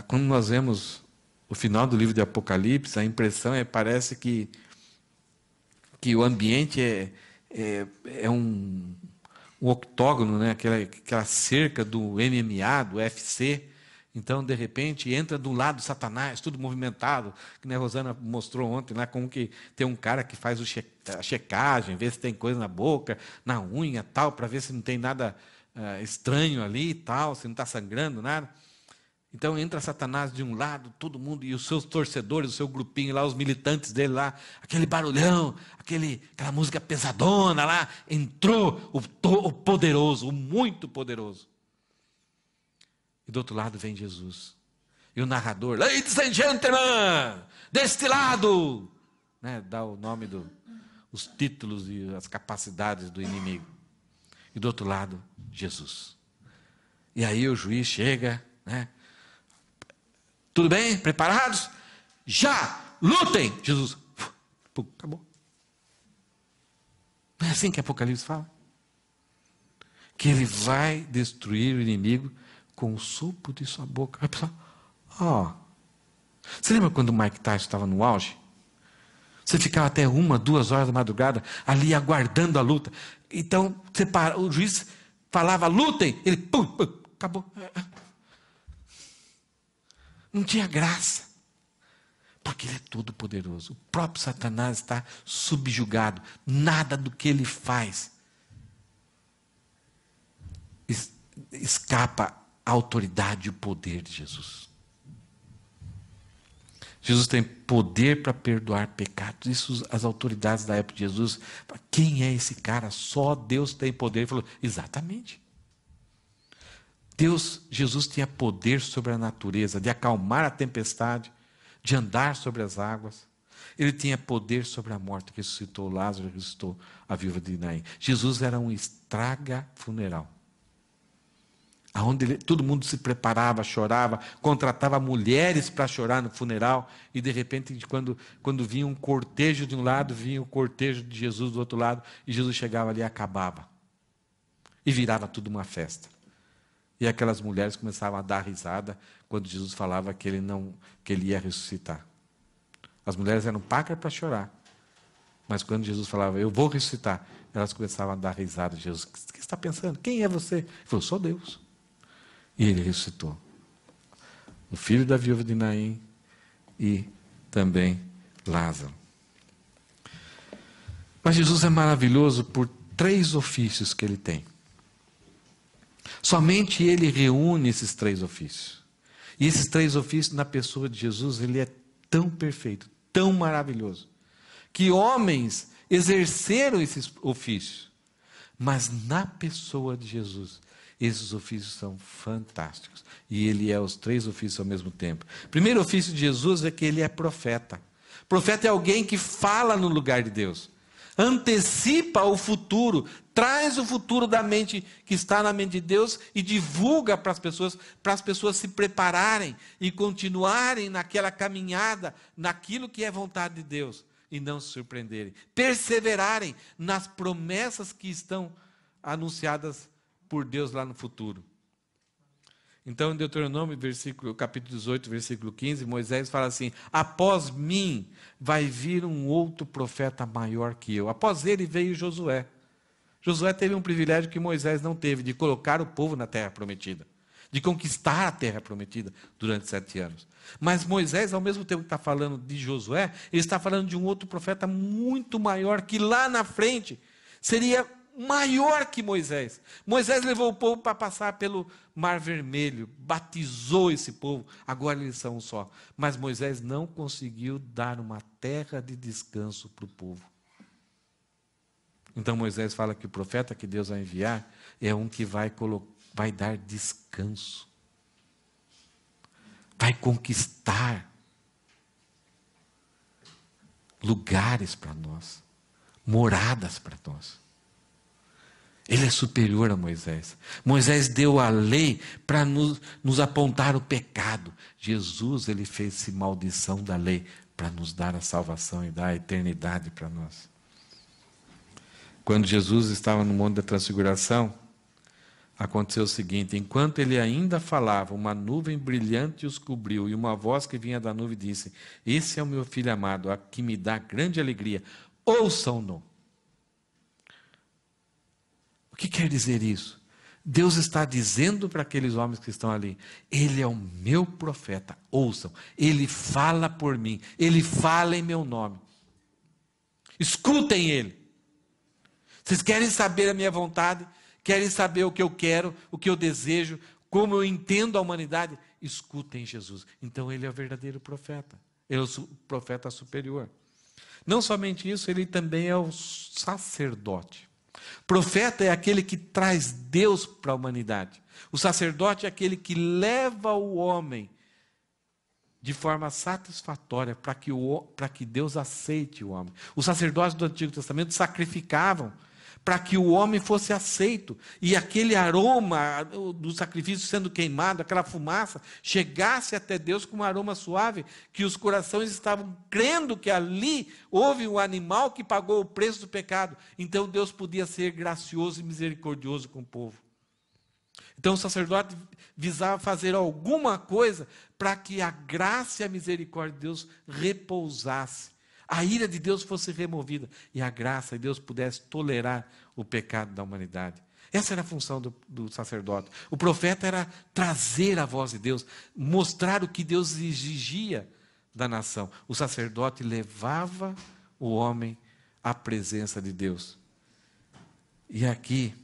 Speaker 1: Quando nós vemos o final do livro de Apocalipse, a impressão parece que o ambiente é um octógono, né? Aquela cerca do MMA, do UFC. Então, de repente, entra do lado Satanás, tudo movimentado, que a Rosana mostrou ontem, lá, como que tem um cara que faz a checagem, vê se tem coisa na boca, na unha, tal, para ver se não tem nada estranho ali, tal, se não está sangrando, nada. Então, entra Satanás de um lado, todo mundo, e os seus torcedores, o seu grupinho lá, os militantes dele lá, aquele barulhão, aquela música pesadona lá, entrou o poderoso, o muito poderoso. E do outro lado vem Jesus. E o narrador, ladies and gentlemen, deste lado, né, dá o nome os títulos e as capacidades do inimigo. E do outro lado, Jesus. E aí o juiz chega, né? Tudo bem? Preparados? Já! Lutem! Jesus, acabou. Não é assim que Apocalipse fala? Que ele vai destruir o inimigo com o sopro de sua boca. Vai pensar, Você lembra quando o Mike Tyson estava no auge? Você ficava até 1, 2 horas da madrugada ali aguardando a luta. Então, o juiz falava, lutem, ele, acabou. Não tinha graça. Porque ele é todo poderoso. O próprio Satanás está subjugado. Nada do que ele faz escapa a autoridade e o poder de Jesus. Jesus tem poder para perdoar pecados. Isso as autoridades da época de Jesus. Quem é esse cara? Só Deus tem poder. Ele falou, exatamente. Jesus tinha poder sobre a natureza, de acalmar a tempestade, de andar sobre as águas. Ele tinha poder sobre a morte, ressuscitou Lázaro, ressuscitou a viúva de Naim. Jesus era um estraga funeral. Onde todo mundo se preparava, chorava, contratava mulheres para chorar no funeral, e de repente, quando vinha um cortejo de um lado, vinha o cortejo de Jesus do outro lado, e Jesus chegava ali e acabava. E virava tudo uma festa. E aquelas mulheres começavam a dar risada quando Jesus falava que ele ia ressuscitar. As mulheres eram pacas para chorar, mas quando Jesus falava, eu vou ressuscitar, elas começavam a dar risada. Jesus, o que você está pensando? Quem é você? Ele falou, sou Deus. E ele ressuscitou. O filho da viúva de Naim e também Lázaro. Mas Jesus é maravilhoso por 3 ofícios que ele tem. Somente ele reúne esses 3 ofícios. E esses 3 ofícios na pessoa de Jesus, ele é tão perfeito, tão maravilhoso, que homens exerceram esses ofícios. Mas na pessoa de Jesus, esses ofícios são fantásticos. E ele é os 3 ofícios ao mesmo tempo. O primeiro ofício de Jesus é que ele é profeta. Profeta é alguém que fala no lugar de Deus. Antecipa o futuro, traz o futuro da mente que está na mente de Deus e divulga para as pessoas se prepararem e continuarem naquela caminhada, naquilo que é vontade de Deus, e não se surpreenderem. Perseverarem nas promessas que estão anunciadas por Deus lá no futuro. Então, em Deuteronômio, capítulo 18, versículo 15, Moisés fala assim: após mim vai vir um outro profeta maior que eu. Após ele veio Josué. Josué teve um privilégio que Moisés não teve, de colocar o povo na terra prometida, de conquistar a terra prometida durante 7 anos. Mas Moisés, ao mesmo tempo que está falando de Josué, ele está falando de um outro profeta muito maior, que lá na frente seria maior que Moisés. Moisés levou o povo para passar pelo Mar Vermelho, batizou esse povo, agora eles são um só. Mas Moisés não conseguiu dar uma terra de descanso para o povo. Então Moisés fala que o profeta que Deus vai enviar é um que vai dar descanso, vai conquistar lugares para nós, moradas para nós. Ele é superior a Moisés. Moisés deu a lei para nos apontar o pecado. Jesus, ele fez-se maldição da lei para nos dar a salvação e dar a eternidade para nós. Quando Jesus estava no Monte da Transfiguração, aconteceu o seguinte: enquanto ele ainda falava, uma nuvem brilhante os cobriu, e uma voz que vinha da nuvem disse: esse é o meu filho amado, a que me dá grande alegria, ouçam-no. O que quer dizer isso? Deus está dizendo para aqueles homens que estão ali: ele é o meu profeta, ouçam, ele fala por mim, ele fala em meu nome, escutem ele. Vocês querem saber a minha vontade? Querem saber o que eu quero, o que eu desejo, como eu entendo a humanidade? Escutem Jesus. Então ele é o verdadeiro profeta, ele é o profeta superior. Não somente isso, ele também é o sacerdote. Profeta é aquele que traz Deus para a humanidade. O sacerdote é aquele que leva o homem de forma satisfatória para que Deus aceite o homem. Os sacerdotes do Antigo Testamento sacrificavam para que o homem fosse aceito, e aquele aroma do sacrifício sendo queimado, aquela fumaça, chegasse até Deus com um aroma suave, que os corações estavam crendo que ali houve um animal que pagou o preço do pecado. Então Deus podia ser gracioso e misericordioso com o povo. Então o sacerdote visava fazer alguma coisa para que a graça e a misericórdia de Deus repousasse, a ira de Deus fosse removida e a graça de Deus pudesse tolerar o pecado da humanidade. Essa era a função do sacerdote. O profeta era trazer a voz de Deus, mostrar o que Deus exigia da nação. O sacerdote levava o homem à presença de Deus. E aqui,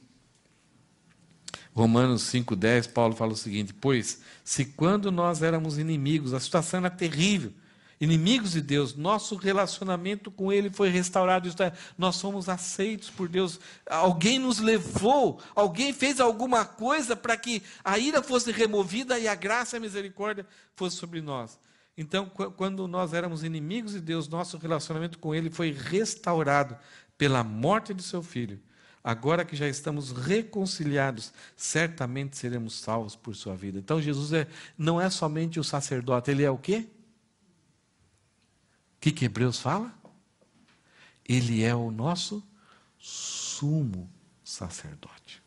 Speaker 1: Romanos 5,10, Paulo fala o seguinte: pois, se quando nós éramos inimigos, a situação era terrível, inimigos de Deus, nosso relacionamento com Ele foi restaurado, isto é, nós somos aceitos por Deus. Alguém nos levou, alguém fez alguma coisa para que a ira fosse removida e a graça e a misericórdia fosse sobre nós. Então, quando nós éramos inimigos de Deus, nosso relacionamento com Ele foi restaurado pela morte de seu Filho. Agora que já estamos reconciliados, certamente seremos salvos por sua vida. Então, Jesus não é somente o sacerdote, Ele é o quê? O que Hebreus fala? Ele é o nosso sumo sacerdote.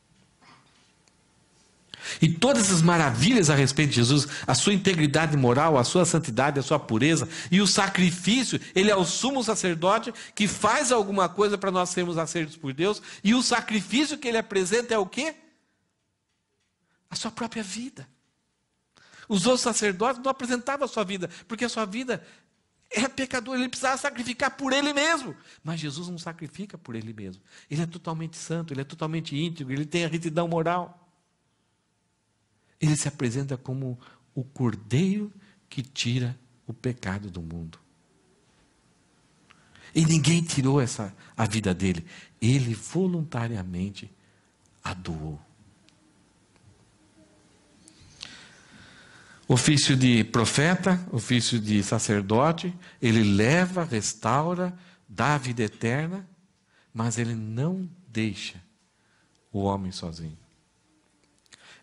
Speaker 1: E todas as maravilhas a respeito de Jesus, a sua integridade moral, a sua santidade, a sua pureza e o sacrifício, ele é o sumo sacerdote que faz alguma coisa para nós sermos aceitos por Deus, e o sacrifício que ele apresenta é o quê? A sua própria vida. Os outros sacerdotes não apresentavam a sua vida, porque a sua vida é pecador, ele precisava sacrificar por ele mesmo. Mas Jesus não sacrifica por ele mesmo. Ele é totalmente santo, ele é totalmente íntegro, ele tem a retidão moral. Ele se apresenta como o Cordeiro que tira o pecado do mundo. E ninguém tirou a vida dele. Ele voluntariamente a doou. Ofício de profeta, ofício de sacerdote, ele leva, restaura, dá a vida eterna, mas ele não deixa o homem sozinho.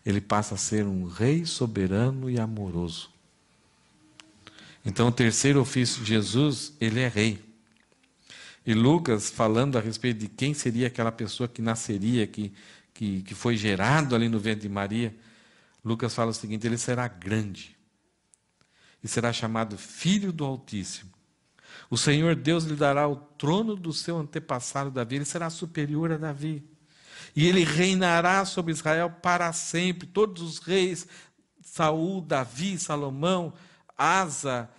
Speaker 1: Ele passa a ser um rei soberano e amoroso. Então, o terceiro ofício de Jesus, ele é rei. E Lucas, falando a respeito de quem seria aquela pessoa que nasceria, que foi gerado ali no ventre de Maria, Lucas fala o seguinte: ele será grande e será chamado Filho do Altíssimo. O Senhor Deus lhe dará o trono do seu antepassado Davi, ele será superior a Davi. E ele reinará sobre Israel para sempre. Todos os reis, Saul, Davi, Salomão, Asa,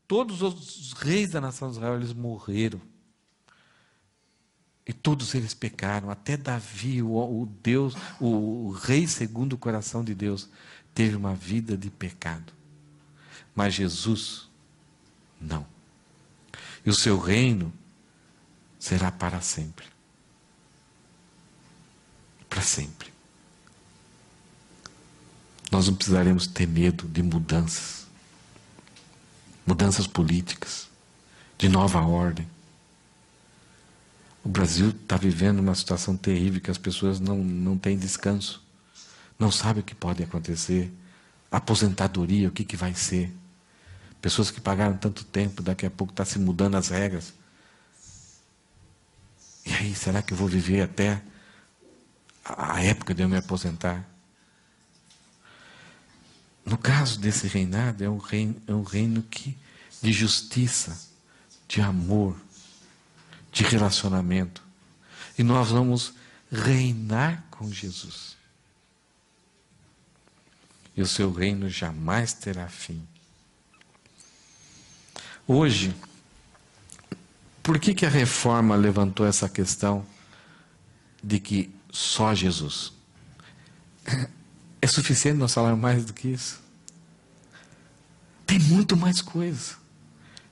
Speaker 1: todos os reis da nação de Israel, eles morreram. E todos eles pecaram. Até Davi, o rei segundo o coração de Deus, teve uma vida de pecado. Mas Jesus, não. E o seu reino será para sempre. Para sempre. Nós não precisaremos ter medo de mudanças. Mudanças políticas, de nova ordem. O Brasil está vivendo uma situação terrível, que as pessoas não têm descanso. Não sabem o que pode acontecer. Aposentadoria, o que vai ser. Pessoas que pagaram tanto tempo, daqui a pouco está se mudando as regras. E aí, será que eu vou viver até a época de eu me aposentar? No caso desse reinado, é um reino de justiça, de amor, de relacionamento. E nós vamos reinar com Jesus. E o seu reino jamais terá fim. Hoje, por que a reforma levantou essa questão de que só Jesus? É suficiente nós falar mais do que isso? Tem muito mais coisa.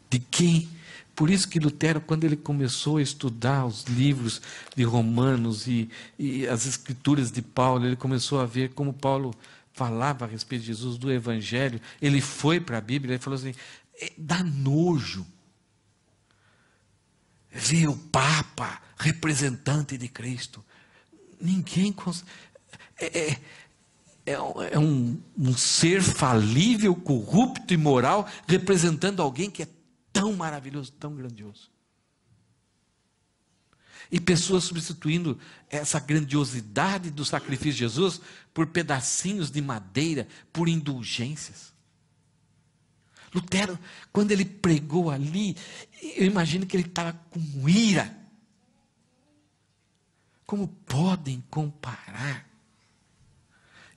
Speaker 1: De quem? Por isso que Lutero, quando ele começou a estudar os livros de Romanos e as escrituras de Paulo, ele começou a ver como Paulo falava a respeito de Jesus, do Evangelho. Ele foi para a Bíblia e falou assim: dá nojo ver o Papa representante de Cristo. Ninguém é um ser falível, corrupto e moral, representando alguém que é tão maravilhoso, tão grandioso. E pessoas substituindo essa grandiosidade do sacrifício de Jesus por pedacinhos de madeira, por indulgências. Lutero, quando ele pregou ali, eu imagino que ele estava com ira. Como podem comparar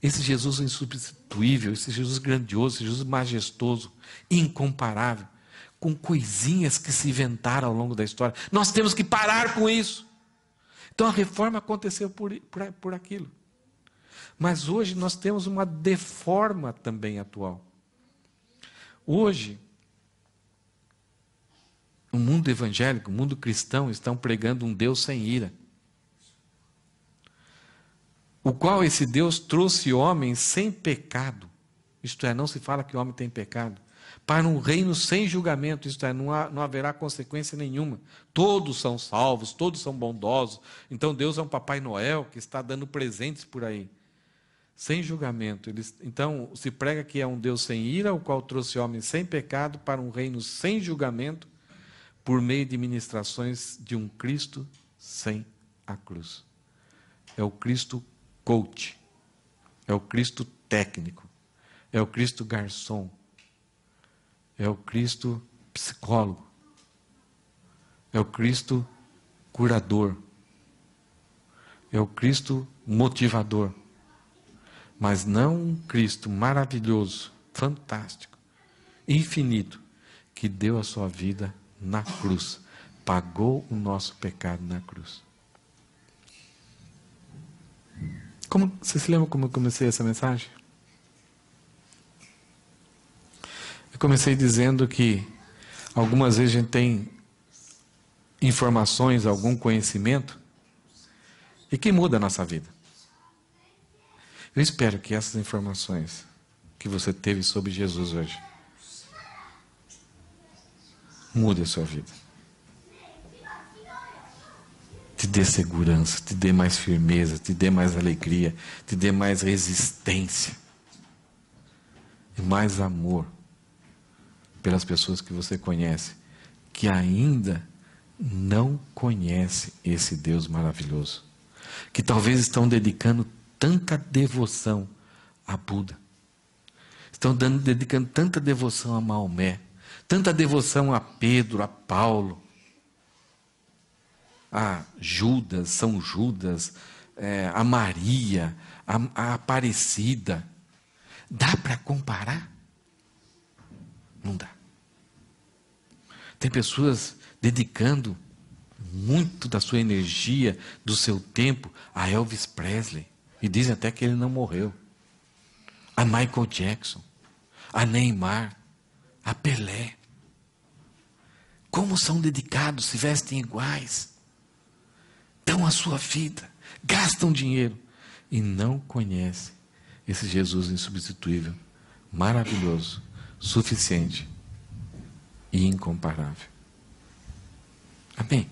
Speaker 1: esse Jesus insubstituível, esse Jesus grandioso, esse Jesus majestoso, incomparável, com coisinhas que se inventaram ao longo da história? Nós temos que parar com isso. Então a reforma aconteceu por aquilo. Mas hoje nós temos uma deforma também atual. Hoje, o mundo evangélico, o mundo cristão, estão pregando um Deus sem ira. O qual esse Deus trouxe homens sem pecado. Isto é, não se fala que o homem tem pecado. Para um reino sem julgamento, isto é, não haverá consequência nenhuma. Todos são salvos, todos são bondosos. Então Deus é um Papai Noel que está dando presentes por aí. Sem julgamento. Então se prega que é um Deus sem ira, o qual trouxe homens sem pecado para um reino sem julgamento, por meio de ministrações de um Cristo sem a cruz. É o Cristo coach, é o Cristo técnico, é o Cristo garçom, é o Cristo psicólogo, é o Cristo curador, é o Cristo motivador, mas não um Cristo maravilhoso, fantástico, infinito, que deu a sua vida na cruz, pagou o nosso pecado na cruz. Você se lembra como eu comecei essa mensagem? Eu comecei dizendo que Algumas vezes a gente tem informações, algum conhecimento, e que muda a nossa vida. Eu espero que essas informações que você teve sobre Jesus hoje mude a sua vida. Te dê segurança, te dê mais firmeza, te dê mais alegria, te dê mais resistência e mais amor pelas pessoas que você conhece, que ainda não conhece esse Deus maravilhoso, que talvez estão dedicando tanta devoção a Buda, estão dedicando tanta devoção a Maomé, tanta devoção a Pedro, a Paulo, a Judas, São Judas, a Maria, a Aparecida. Dá para comparar? Não dá. Tem pessoas dedicando muito da sua energia, do seu tempo, a Elvis Presley. E dizem até que ele não morreu. A Michael Jackson, a Neymar, a Pelé. Como são dedicados, se vestem iguais. Dão a sua vida, gastam dinheiro e não conhecem esse Jesus insubstituível, maravilhoso, suficiente e incomparável. Amém?